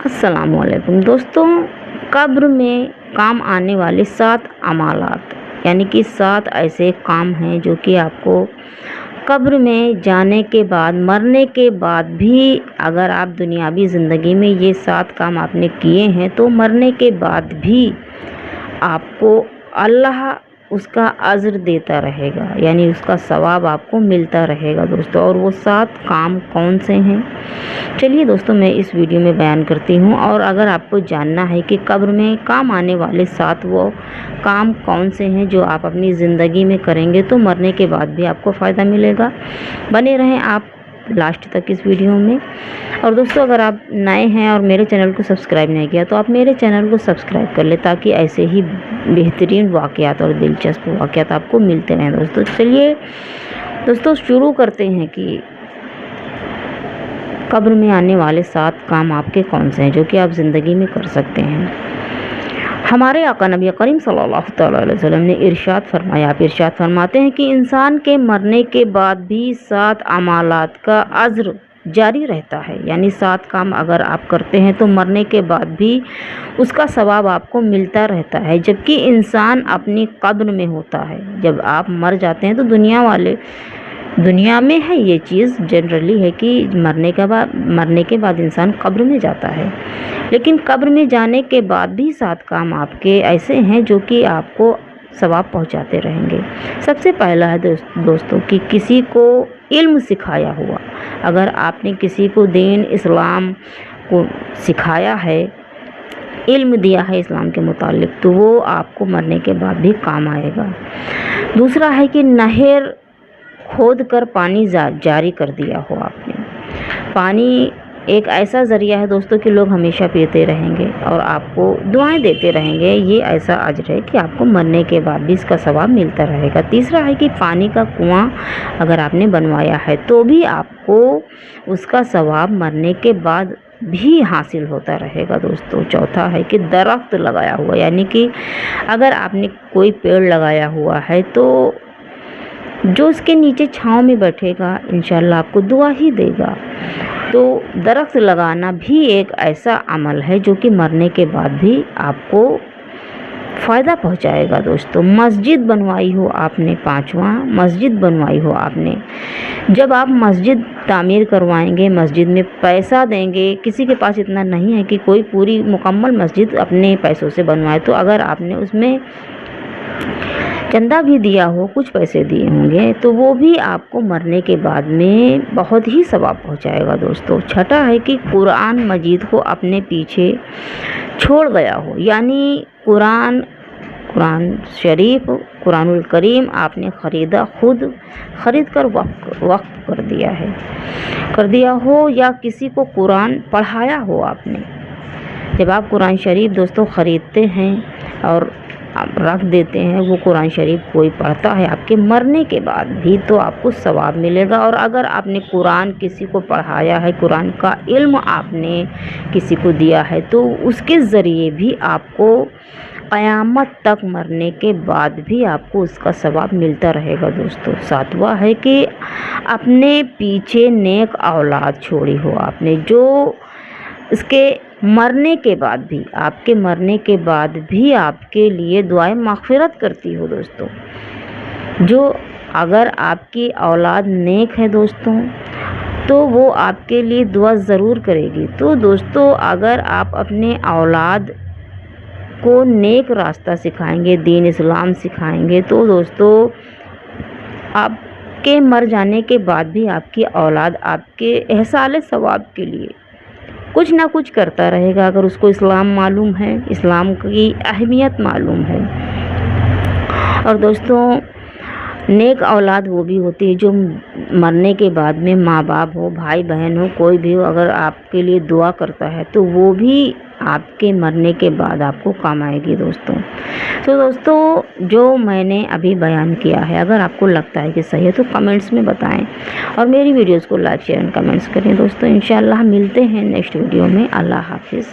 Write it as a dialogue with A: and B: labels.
A: السلام علیکم دوستوں، قبر میں کام آنے والے 7 عمالات یعنی کہ 7 ایسے کام ہیں جو کہ آپ کو قبر میں جانے کے بعد، مرنے کے بعد بھی اگر آپ دنیاوی زندگی میں یہ 7 کام آپ نے کیے ہیں تو مرنے کے بعد بھی آپ کو اللہ اس کا اجر دیتا رہے گا، یعنی اس کا ثواب آپ کو ملتا رہے گا دوستوں۔ اور وہ 7 کام کون سے ہیں، چلیے دوستوں میں اس ویڈیو میں بیان کرتی ہوں۔ اور اگر آپ کو جاننا ہے کہ قبر میں کام آنے والے 7 وہ کام کون سے ہیں جو آپ اپنی زندگی میں کریں گے تو مرنے کے بعد بھی آپ کو فائدہ ملے گا، بنے رہیں آپ لاسٹ تک اس ویڈیو میں۔ اور دوستوں اگر آپ نئے ہیں اور میرے چینل کو سبسکرائب نہیں کیا تو آپ میرے چینل کو سبسکرائب کر لیں تاکہ ایسے ہی بہترین واقعات اور دلچسپ واقعات آپ کو ملتے رہیں دوستوں۔ چلیے دوستوں شروع کرتے ہیں کہ قبر میں آنے والے 7 کام آپ کے کون سے ہیں جو کہ آپ زندگی میں کر سکتے ہیں۔ ہمارے آقا نبی کریم صلی اللہ تعالیٰ علیہ وسلم نے ارشاد فرمایا، آپ ارشاد فرماتے ہیں کہ انسان کے مرنے کے بعد بھی 7 عمالات کا اجر جاری رہتا ہے، یعنی 7 کام اگر آپ کرتے ہیں تو مرنے کے بعد بھی اس کا ثواب آپ کو ملتا رہتا ہے جبکہ انسان اپنی قبر میں ہوتا ہے۔ جب آپ مر جاتے ہیں تو دنیا میں ہے یہ چیز جنرلی ہے کہ مرنے کے بعد انسان قبر میں جاتا ہے، لیکن قبر میں جانے کے بعد بھی 7 کام آپ کے ایسے ہیں جو کہ آپ کو ثواب پہنچاتے رہیں گے۔ سب سے پہلا ہے دوستوں کہ کسی کو علم سکھایا ہوا، اگر آپ نے کسی کو دین اسلام کو سکھایا ہے، علم دیا ہے اسلام کے متعلق تو وہ آپ کو مرنے کے بعد بھی کام آئے گا۔ دوسرا ہے کہ نہر کھود کر پانی جاری کر دیا ہو آپ نے۔ پانی ایک ایسا ذریعہ ہے دوستوں کہ لوگ ہمیشہ پیتے رہیں گے اور آپ کو دعائیں دیتے رہیں گے، یہ ایسا اجر ہے کہ آپ کو مرنے کے بعد بھی اس کا ثواب ملتا رہے گا۔ تیسرا ہے کہ پانی کا کنواں اگر آپ نے بنوایا ہے تو بھی آپ کو اس کا ثواب مرنے کے بعد بھی حاصل ہوتا رہے گا دوستوں۔ چوتھا ہے کہ درخت لگایا ہوا، یعنی کہ اگر آپ نے کوئی پیڑ لگایا ہوا ہے تو جو اس کے نیچے چھاؤں میں بیٹھے گا انشاءاللہ آپ کو دعا ہی دے گا۔ تو درخت لگانا بھی ایک ایسا عمل ہے جو کہ مرنے کے بعد بھی آپ کو فائدہ پہنچائے گا دوستوں۔ مسجد بنوائی ہو آپ نے، 5واں مسجد بنوائی ہو آپ نے، جب آپ مسجد تعمیر کروائیں گے، مسجد میں پیسہ دیں گے، کسی کے پاس اتنا نہیں ہے کہ کوئی پوری مکمل مسجد اپنے پیسوں سے بنوائے، تو اگر آپ نے اس میں چندہ بھی دیا ہو، کچھ پیسے دیے ہوں گے تو وہ بھی آپ کو مرنے کے بعد میں بہت ہی ثواب پہنچائے گا دوستوں۔ چھٹا ہے کہ قرآن مجید کو اپنے پیچھے چھوڑ گیا ہو، یعنی قرآن شریف، قرآن الکریم آپ نے خود خرید کر وقف کر دیا ہو یا کسی کو قرآن پڑھایا ہو آپ نے۔ جب آپ قرآن شریف دوستوں خریدتے ہیں اور رکھ دیتے ہیں، وہ قرآن شریف کوئی پڑھتا ہے آپ کے مرنے کے بعد بھی تو آپ کو ثواب ملے گا۔ اور اگر آپ نے قرآن کسی کو پڑھایا ہے، قرآن کا علم آپ نے کسی کو دیا ہے تو اس کے ذریعے بھی آپ کو قیامت تک مرنے کے بعد بھی آپ کو اس کا ثواب ملتا رہے گا دوستوں۔ 7واں ہے کہ اپنے پیچھے نیک اولاد چھوڑی ہو آپ نے، جو اس کے مرنے کے بعد بھی، آپ کے مرنے کے بعد بھی آپ کے لیے دعائیں مغفرت کرتی ہو دوستوں۔ جو اگر آپ کی اولاد نیک ہے دوستوں تو وہ آپ کے لیے دعا ضرور کرے گی۔ تو دوستوں اگر آپ اپنے اولاد کو نیک راستہ سکھائیں گے، دین اسلام سکھائیں گے تو دوستوں آپ کے مر جانے کے بعد بھی آپ کی اولاد آپ کے احصال ثواب کے لیے کچھ نہ کچھ کرتا رہے گا، اگر اس کو اسلام معلوم ہے، اسلام کی اہمیت معلوم ہے۔ اور دوستوں نیک اولاد وہ بھی ہوتی ہے جو مرنے کے بعد میں ماں باپ ہو، بھائی بہن ہو، کوئی بھی ہو، اگر آپ کے لیے دعا کرتا ہے تو وہ بھی آپ کے مرنے کے بعد آپ کو کام آئے گی دوستوں۔ تو دوستوں جو میں نے ابھی بیان کیا ہے اگر آپ کو لگتا ہے کہ صحیح ہے تو کمنٹس میں بتائیں اور میری ویڈیوز کو لائک شیئر کمنٹس کریں دوستوں۔ انشاءاللہ ملتے ہیں نیکسٹ ویڈیو میں۔ اللہ حافظ۔